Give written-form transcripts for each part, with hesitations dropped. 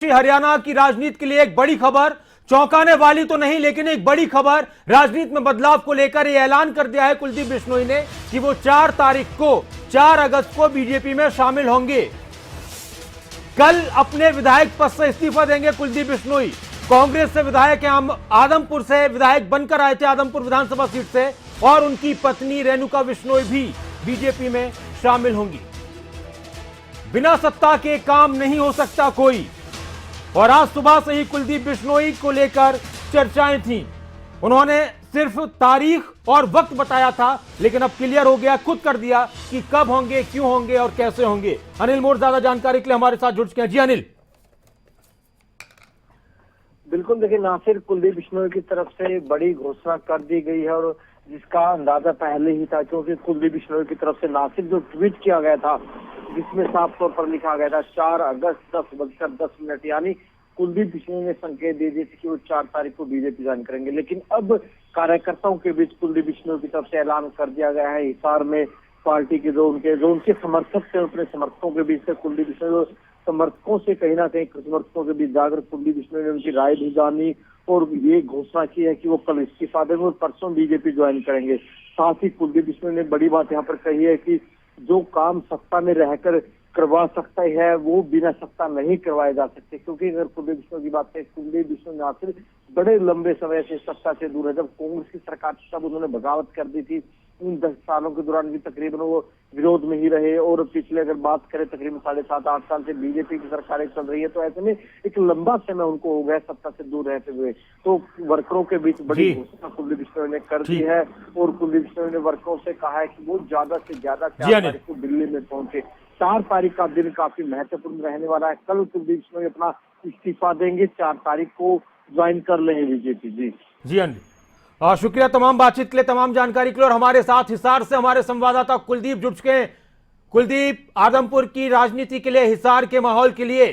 हरियाणा की राजनीति के लिए एक बड़ी खबर, चौंकाने वाली तो नहीं लेकिन एक बड़ी खबर। राजनीति में बदलाव को लेकर यह ऐलान कर दिया है कुलदीप बिश्नोई ने कि वो 4 अगस्त को बीजेपी में शामिल होंगे। कल अपने विधायक पद से इस्तीफा देंगे कुलदीप बिश्नोई। कांग्रेस से विधायक आदमपुर से विधायक बनकर आए थे, आदमपुर विधानसभा सीट से, और उनकी पत्नी रेणुका बिश्नोई भी बीजेपी में शामिल होंगी। बिना सत्ता के काम नहीं हो सकता कोई, और आज सुबह से ही कुलदीप बिश्नोई को लेकर चर्चाएं थीं। उन्होंने सिर्फ तारीख और वक्त बताया था, लेकिन अब क्लियर हो गया, खुद कर दिया कि कब होंगे, क्यों होंगे और कैसे होंगे। अनिल मोर ज्यादा जानकारी के लिए हमारे साथ जुड़ चुके हैं। जी अनिल। बिल्कुल, देखिए नासिर, कुलदीप बिश्नोई की तरफ से बड़ी घोषणा कर दी गई है और जिसका अंदाजा पहले ही था, क्योंकि कुलदीप बिश्नोई की तरफ से नासिर जो ट्वीट किया गया था जिसमें साफ तौर पर लिखा गया था 4 अगस्त 10:10 यानी कुलदीप बिश्नोई ने संकेत दे दिए थे कि वो 4 तारीख को बीजेपी ज्वाइन करेंगे। लेकिन अब कार्यकर्ताओं के बीच कुलदीप बिश्नोई की तरफ से ऐलान कर दिया गया है। हिसार में पार्टी के जो उनके समर्थक थे, अपने समर्थकों के बीच से कुलदीप बिश्नोई समर्थकों से कहीं ना कहीं समर्थकों के बीच जाकर कुलदीप बिश्नोई ने उनकी राय भी जानी और ये घोषणा की है कि वो कल इस्तीफा देंगे और परसों बीजेपी ज्वाइन करेंगे। साथ ही कुलदीप बिश्नोई ने बड़ी बात यहाँ पर कही है कि जो काम सत्ता में रहकर करवा सकता है वो बिना सत्ता नहीं करवाए जा सकते, क्योंकि अगर कुलदीप बिश्नोई की बात करें, कुलदीप बिश्नोई ना सिर्फ बड़े लंबे समय से सत्ता से दूर है। जब कांग्रेस की सरकार तब उन्होंने बगावत कर दी थी, उन 10 सालों के दौरान भी तकरीबन वो विरोध में ही रहे, और पिछले अगर बात करें तकरीबन 7.5-8 साल से बीजेपी की सरकारें चल रही है, तो ऐसे में एक लंबा समय उनको हो गया सत्ता से दूर रहते हुए। तो वर्करों के बीच बड़ी घोषणा कुलदीप बिश्नोई ने कर दी है और कुलदीप बिश्नोई ने वर्करों से कहा है कि वो ज्यादा से ज्यादा 4 तारीख को दिल्ली में पहुंचे। 4 तारीख का दिन काफी महत्वपूर्ण रहने वाला है। कल कुलदीप बिश्नोई अपना इस्तीफा देंगे, 4 तारीख को ज्वाइन कर लेंगे बीजेपी। जी अनिल, शुक्रिया तमाम बातचीत के लिए, तमाम जानकारी के लिए। और हमारे साथ हिसार से हमारे संवाददाता कुलदीप जुड़ चुके हैं। कुलदीप, आदमपुर की राजनीति के लिए, हिसार के माहौल के लिए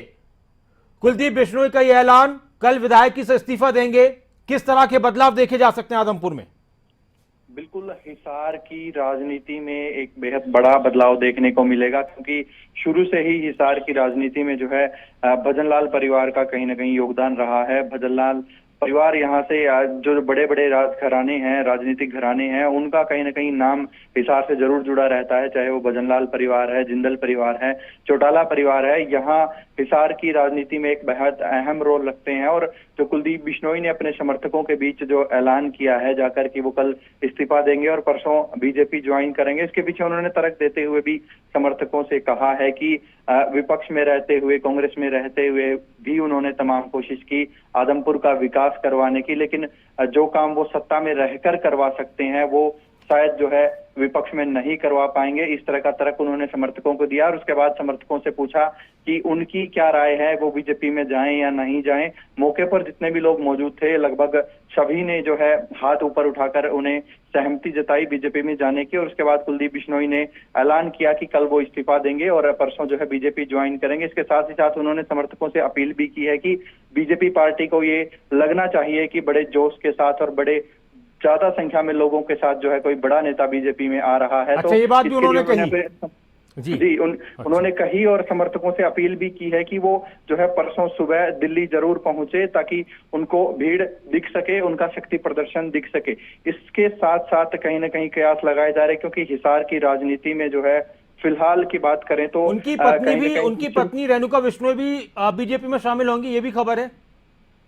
कुलदीप बिश्नोई का यह ऐलान, कल विधायकी से इस्तीफा देंगे, किस तरह के बदलाव देखे जा सकते हैं आदमपुर में? बिल्कुल, हिसार की राजनीति में एक बेहद बड़ा बदलाव देखने को मिलेगा, क्योंकि शुरू से ही हिसार की राजनीति में जो है भजनलाल परिवार का कहीं ना कहीं योगदान रहा है। भजनलाल परिवार यहाँ से जो बड़े बड़े राजघराने हैं, राजनीतिक घराने हैं, उनका कहीं ना कहीं नाम हिसार से जरूर जुड़ा रहता है, चाहे वो भजनलाल परिवार है, जिंदल परिवार है, चौटाला परिवार है। यहाँ हिसार की राजनीति में एक बेहद अहम रोल रखते हैं। और जो कुलदीप बिश्नोई ने अपने समर्थकों के बीच जो ऐलान किया है जाकर कि वो कल इस्तीफा देंगे और परसों बीजेपी ज्वाइन करेंगे, इसके पीछे उन्होंने तर्क देते हुए भी समर्थकों से कहा है कि विपक्ष में रहते हुए, कांग्रेस में रहते हुए भी उन्होंने तमाम कोशिश की आदमपुर का विकास करवाने की, लेकिन जो काम वो सत्ता में रहकर करवा सकते हैं वो शायद जो है विपक्ष में नहीं करवा पाएंगे। इस तरह का तर्क उन्होंने समर्थकों को दिया और उसके बाद समर्थकों से पूछा कि उनकी क्या राय है, वो बीजेपी में जाएं या नहीं जाएं। मौके पर जितने भी लोग मौजूद थे लगभग सभी ने जो है हाथ ऊपर उठाकर उन्हें सहमति जताई बीजेपी में जाने की। और उसके बाद कुलदीप बिश्नोई ने ऐलान किया कि कल वो इस्तीफा देंगे और परसों जो है बीजेपी ज्वाइन करेंगे। इसके साथ ही साथ उन्होंने समर्थकों से अपील भी की है कि बीजेपी पार्टी को ये लगना चाहिए कि बड़े जोश के साथ और बड़े ज्यादा संख्या में लोगों के साथ जो है कोई बड़ा नेता बीजेपी में आ रहा है। अच्छा, तो ये बात भी उन्होंने कही। जी, उन्होंने कही और समर्थकों से अपील भी की है कि वो जो है परसों सुबह दिल्ली जरूर पहुंचे ताकि उनको भीड़ दिख सके, उनका शक्ति प्रदर्शन दिख सके। इसके साथ साथ कहीं ना कहीं कयास लगाए जा रहे, क्योंकि हिसार की राजनीति में जो है फिलहाल की बात करें तो उनकी पत्नी रेणुका बिश्नोई भी बीजेपी में शामिल होंगी, ये भी खबर है।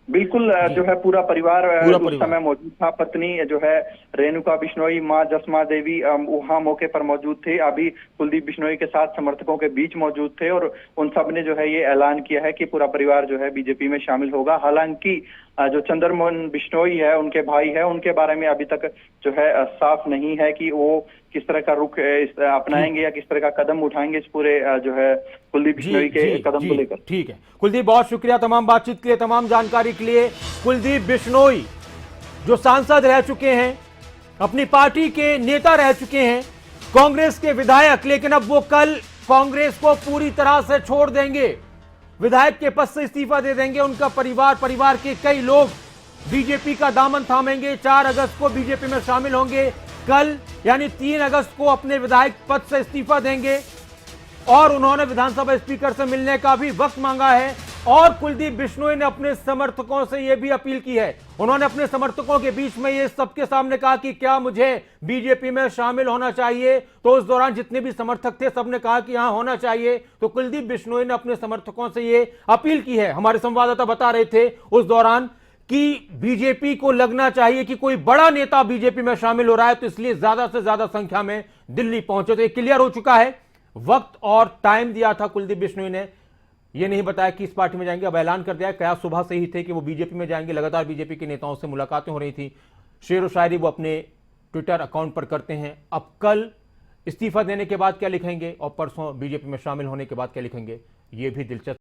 बिल्कुल, जो है पूरा परिवार उस समय मौजूद था। पत्नी जो है रेणुका बिश्नोई, मां जसमा देवी वहां मौके पर मौजूद थे। अभी कुलदीप बिश्नोई के साथ समर्थकों के बीच मौजूद थे और उन सब ने जो है ये ऐलान किया है कि पूरा परिवार जो है बीजेपी में शामिल होगा। हालांकि जो चंद्रमोहन बिश्नोई है, उनके भाई है, उनके बारे में अभी तक जो है साफ नहीं है कि वो किस तरह का रुख अपनाएंगे या किस तरह का कदम उठाएंगे इस पूरे जो है कुलदीप बिश्नोई के कदम को लेकर। ठीक है कुलदीप, बहुत शुक्रिया तमाम बातचीत के लिए, तमाम जानकारी के लिए। कुलदीप बिश्नोई जो सांसद रह चुके हैं, अपनी पार्टी के नेता रह चुके हैं, कांग्रेस के विधायक, लेकिन अब वो कल कांग्रेस को पूरी तरह से छोड़ देंगे, विधायक के पद से इस्तीफा दे देंगे। उनका परिवार के कई लोग बीजेपी का दामन थामेंगे, 4 अगस्त को बीजेपी में शामिल होंगे। कल यानी 3 अगस्त को अपने विधायक पद से इस्तीफा देंगे और उन्होंने विधानसभा स्पीकर से मिलने का भी वक्त मांगा है। और कुलदीप बिश्नोई ने अपने समर्थकों से यह भी अपील की है। उन्होंने अपने समर्थकों के बीच में ये सबके सामने कहा कि क्या मुझे बीजेपी में शामिल होना चाहिए, तो उस दौरान जितने भी समर्थक थे सबने कहा कि हां होना चाहिए। तो कुलदीप बिश्नोई ने अपने समर्थकों से ये अपील की है। हमारे संवाददाता बता रहे थे उस दौरान कि बीजेपी को लगना चाहिए कि कोई बड़ा नेता बीजेपी में शामिल हो रहा है, तो इसलिए ज्यादा से ज्यादा संख्या में दिल्ली पहुंचे। तो ये क्लियर हो चुका है। वक्त और टाइम दिया था कुलदीप बिश्नोई ने, यह नहीं बताया कि इस पार्टी में जाएंगे। अब ऐलान कर दिया। कयास सुबह से ही थे कि वो बीजेपी में जाएंगे। लगातार बीजेपी के नेताओं से मुलाकातें हो रही थी। शेर व शायरी वो अपने ट्विटर अकाउंट पर करते हैं। अब कल इस्तीफा देने के बाद क्या लिखेंगे और परसों बीजेपी में शामिल होने के बाद क्या लिखेंगे, ये भी दिलचस्प